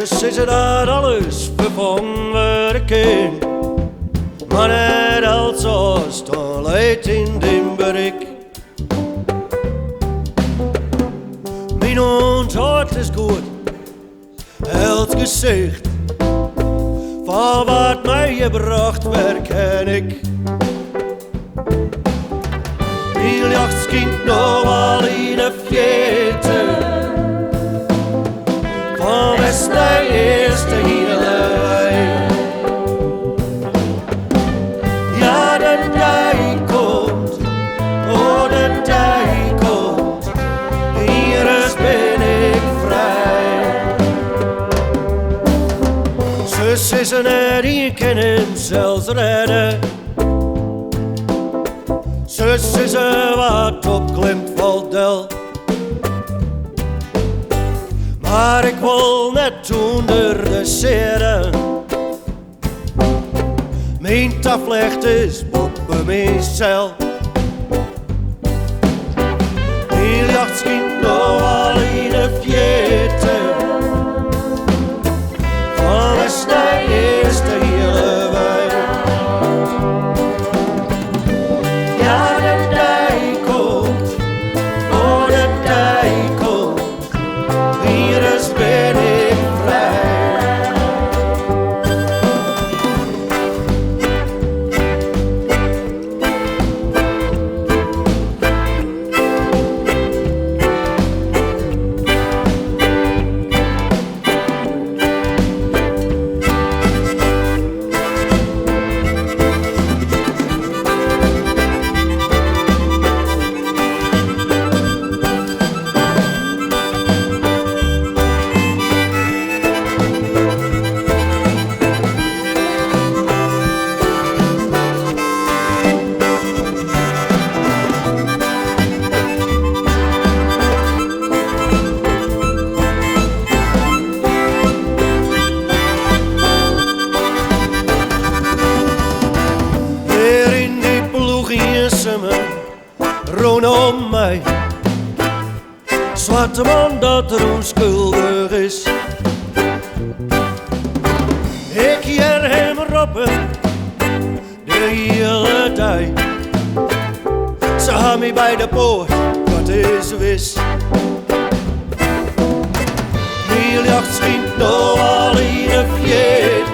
Ze zeggen dat alles vervangen worden kan, maar net als ons dan leidt in den bereik. Mijn hart is goed, het gezicht van wat mij gebracht werd, ken ik. Mijn jachtskind nog al in de fjeten, van west naar eerste hele wei. Ja, de tijd komt, oh de tijd komt, hier is ben ik vrij. Zus is een die kan hem zelfs redden. Zus is er wat opklimt valt del. Maar ik wil net onder de seren. Mijn taflecht is boven mijn cel. Mijn jachtskind nog al in de fjeten, van west naar eerste hele wei. Ja, de tijd komt, oh de tijd komt, hier is ben ik vrij. Rondom mij, zwarte man dat er onschuldig is. Ik hier hem roepen, de hele tijd. Ze gaan mij bij de poort, wat is wis. Mijn jachtskind nog al in de fjeten,